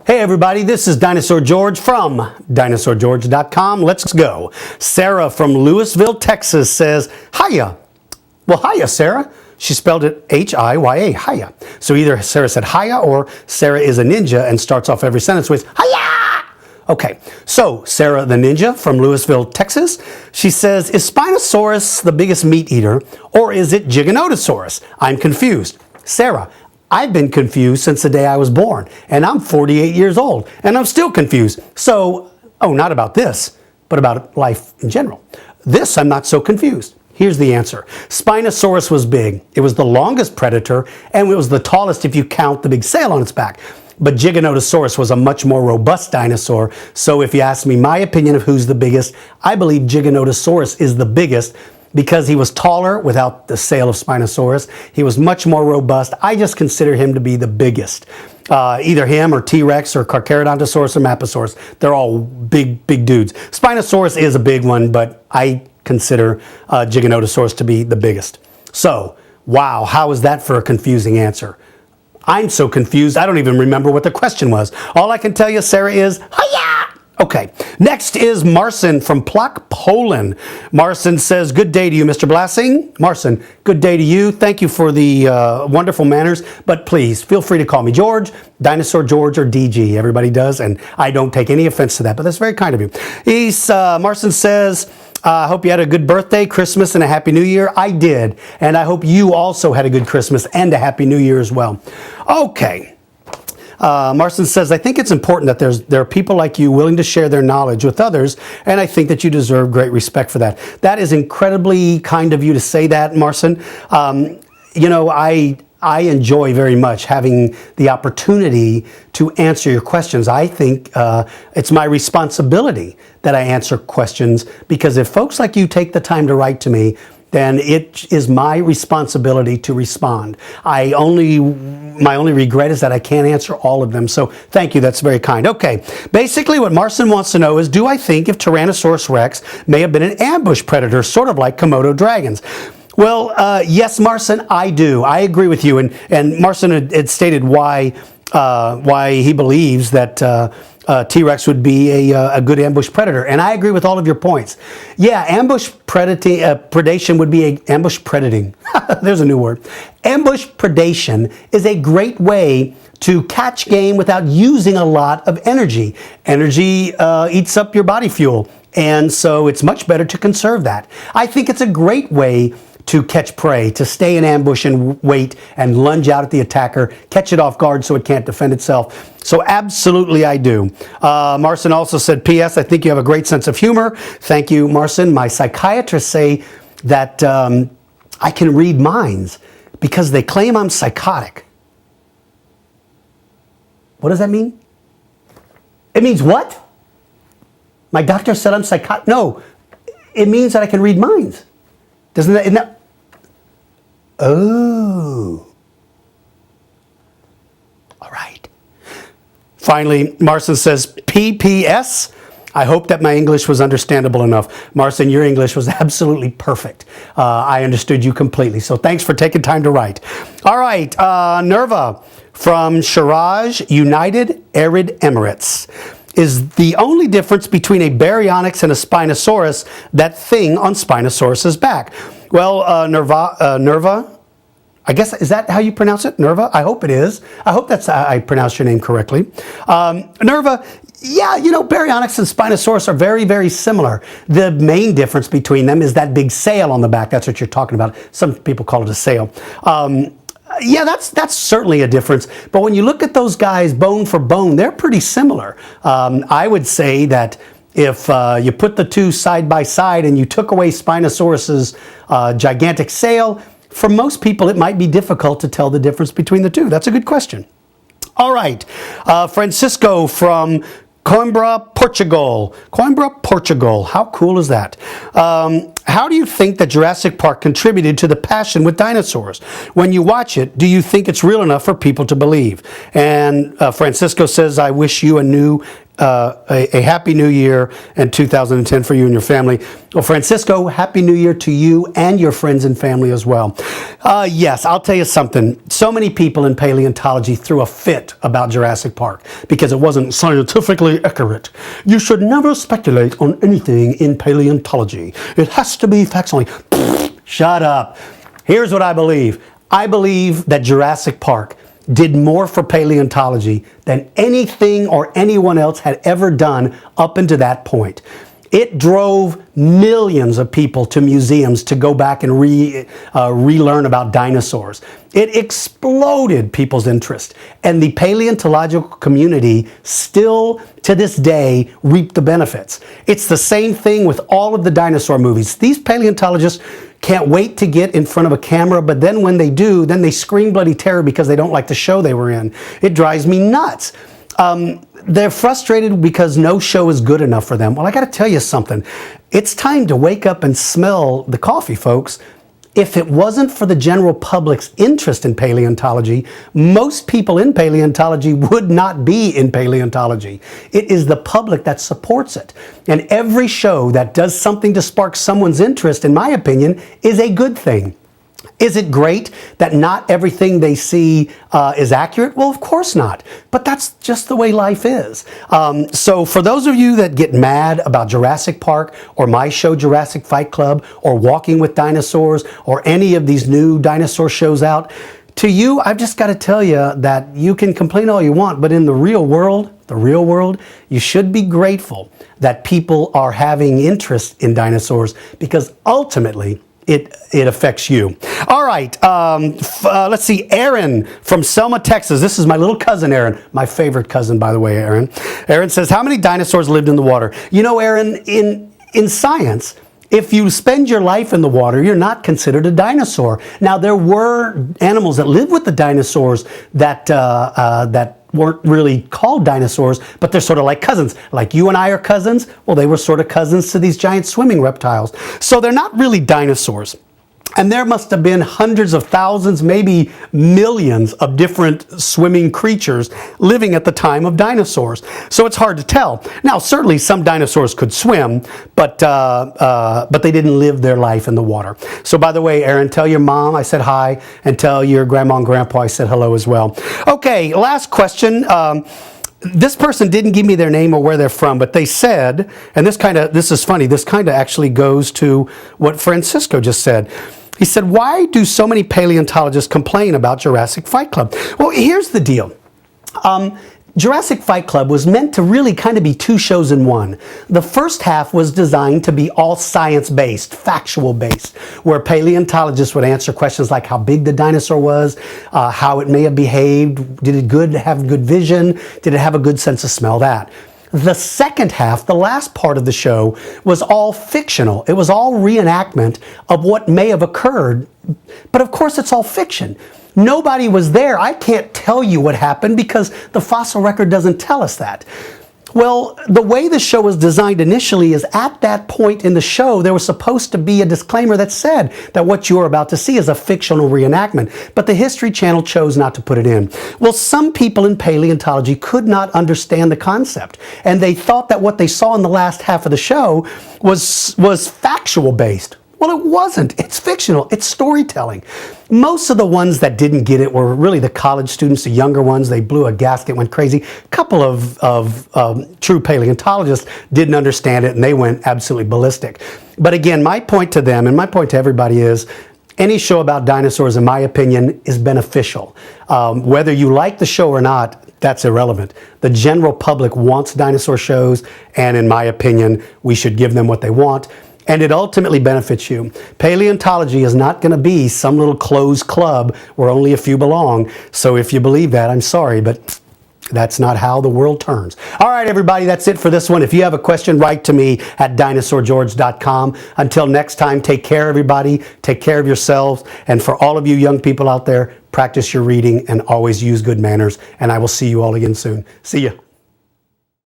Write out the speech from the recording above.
Hey everybody, this is Dinosaur George from dinosaurgeorge.com. Let's go. Sarah from Lewisville, Texas says, hiya. Well, hiya, Sarah. She spelled it H-I-Y-A, hiya. So either Sarah said hiya or Sarah is a ninja and starts off every sentence with hiya. Okay, so Sarah the ninja from Lewisville, Texas, she says, is Spinosaurus the biggest meat eater or is it Giganotosaurus? I'm confused. Sarah, I've been confused since the day I was born, and I'm 48 years old, and I'm still confused. So, not about this, but about life in general. This, I'm not so confused. Here's the answer. Spinosaurus was big. It was the longest predator, and it was the tallest if you count the big sail on its back. But Giganotosaurus was a much more robust dinosaur, so if you ask me my opinion of who's the biggest, I believe Giganotosaurus is the biggest, because he was taller without the sail of Spinosaurus. He was much more robust. I just consider him to be the biggest. Either him or T-Rex or Carcharodontosaurus or Maposaurus. They're all big dudes. Spinosaurus is a big one, but I consider Giganotosaurus to be the biggest. So, wow, how is that for a confusing answer? I'm so confused, I don't even remember what the question was. All I can tell you, Sarah, is, hiya! Okay, next is Marcin from Plock, Poland. Marcin says, good day to you, Mr. Blassing. Marcin, good day to you. Thank you for the wonderful manners, but please feel free to call me George, Dinosaur George, or DG. Everybody does, and I don't take any offense to that, but that's very kind of you. Marcin says, I hope you had a good birthday, Christmas, and a Happy New Year. I did, and I hope you also had a good Christmas and a Happy New Year as well. Okay. Marcin says, I think it's important that there are people like you willing to share their knowledge with others, and I think that you deserve great respect for that. That is incredibly kind of you to say that, Marcin. I enjoy very much having the opportunity to answer your questions. I think it's my responsibility that I answer questions, because if folks like you take the time to write to me, then it is my responsibility to respond. My only regret is that I can't answer all of them. So thank you, that's very kind. Okay, basically what Marcin wants to know is, do I think if Tyrannosaurus Rex may have been an ambush predator, sort of like Komodo dragons? Well, yes, Marcin, I do. I agree with you. And Marcin had stated why he believes that T-Rex would be a good ambush predator. And I agree with all of your points. Yeah, ambush predation would be ambush predating. There's a new word. Ambush predation is a great way to catch game without using a lot of energy. Energy eats up your body fuel. And so it's much better to conserve that. I think it's a great way to catch prey, to stay in ambush and wait and lunge out at the attacker, catch it off guard so it can't defend itself. So absolutely I do. Marcin also said, P.S. I think you have a great sense of humor. Thank you, Marcin. My psychiatrists say that I can read minds because they claim I'm psychotic. What does that mean? It means what? My doctor said I'm psychotic. No, it means that I can read minds. Isn't that? Oh. All right. Finally, Marcin says, PPS. I hope that my English was understandable enough. Marcin, your English was absolutely perfect. I understood you completely. So thanks for taking time to write. All right. Nirva from Sharjah, United Arab Emirates. Is the only difference between a Baryonyx and a Spinosaurus that thing on Spinosaurus's back? Well, Nirva, I guess, is that how you pronounce it? Nirva? I hope it is. I hope that's how I pronounced your name correctly. Nirva, yeah, Baryonyx and Spinosaurus are very, very similar. The main difference between them is that big sail on the back. That's what you're talking about. Some people call it a sail. Yeah, that's certainly a difference. But when you look at those guys bone for bone, they're pretty similar. I would say that if you put the two side by side and you took away Spinosaurus's gigantic sail, for most people it might be difficult to tell the difference between the two. That's a good question. All right, Francisco from Coimbra, Portugal. Coimbra, Portugal. How cool is that? How do you think that Jurassic Park contributed to the passion with dinosaurs? When you watch it, do you think it's real enough for people to believe? And Francisco says, I wish you a happy new year and 2010 for you and your family. Well, Francisco, happy new year to you and your friends and family as well. Yes, I'll tell you something. So many people in paleontology threw a fit about Jurassic Park because it wasn't scientifically accurate. You should never speculate on anything in paleontology. It has to be factually. Shut up. Here's what I believe. I believe that Jurassic Park did more for paleontology than anything or anyone else had ever done up until that point. It drove millions of people to museums to go back and relearn about dinosaurs. It exploded people's interest, and the paleontological community still, to this day, reap the benefits. It's the same thing with all of the dinosaur movies. These paleontologists can't wait to get in front of a camera, but then when they do, then they scream bloody terror because they don't like the show they were in. It drives me nuts. They're frustrated because no show is good enough for them. Well, I got to tell you something. It's time to wake up and smell the coffee, folks. If it wasn't for the general public's interest in paleontology, most people in paleontology would not be in paleontology. It is the public that supports it. And every show that does something to spark someone's interest, in my opinion, is a good thing. Is it great that not everything they see is accurate? Well, of course not. But that's just the way life is. So for those of you that get mad about Jurassic Park or my show Jurassic Fight Club or Walking with Dinosaurs or any of these new dinosaur shows out, to you, I've just got to tell you that you can complain all you want, but in the real world, you should be grateful that people are having interest in dinosaurs because ultimately, it affects you. All right, let's see. Eren from Selma, Texas. This is my little cousin, Eren. My favorite cousin, by the way, Eren. Eren says, how many dinosaurs lived in the water? You know, Eren, in science, if you spend your life in the water, you're not considered a dinosaur. Now, there were animals that lived with the dinosaurs that weren't really called dinosaurs, but they're sort of like cousins. Like you and I are cousins. Well, they were sort of cousins to these giant swimming reptiles. So they're not really dinosaurs. And there must have been hundreds of thousands, maybe millions of different swimming creatures living at the time of dinosaurs. So it's hard to tell. Now, certainly some dinosaurs could swim, but they didn't live their life in the water. So by the way, Eren, tell your mom I said hi, and tell your grandma and grandpa I said hello as well. Okay, last question. This person didn't give me their name or where they're from, but they said, and this is funny, this kind of actually goes to what Francisco just said. He said, why do so many paleontologists complain about Jurassic Fight Club? Well, here's the deal. Jurassic Fight Club was meant to really kind of be two shows in one. The first half was designed to be all science-based, factual-based, where paleontologists would answer questions like how big the dinosaur was, how it may have behaved, did it have good vision, did it have a good sense of smell, that. The second half, the last part of the show, was all fictional. It was all reenactment of what may have occurred. But of course, it's all fiction. Nobody was there. I can't tell you what happened because the fossil record doesn't tell us that. Well, the way the show was designed initially is at that point in the show, there was supposed to be a disclaimer that said that what you're about to see is a fictional reenactment, but the History Channel chose not to put it in. Well, some people in paleontology could not understand the concept, and they thought that what they saw in the last half of the show was factual based. Well, it wasn't. It's fictional. It's storytelling. Most of the ones that didn't get it were really the college students, the younger ones. They blew a gasket, went crazy. A couple of true paleontologists didn't understand it, and they went absolutely ballistic. But again, my point to them and my point to everybody is, any show about dinosaurs, in my opinion, is beneficial. Whether you like the show or not, that's irrelevant. The general public wants dinosaur shows, and in my opinion, we should give them what they want. And it ultimately benefits you. Paleontology is not going to be some little closed club where only a few belong. So if you believe that, I'm sorry, but that's not how the world turns. All right, everybody, that's it for this one. If you have a question, write to me at dinosaurgeorge.com. Until next time, take care, everybody. Take care of yourselves. And for all of you young people out there, practice your reading and always use good manners. And I will see you all again soon. See ya.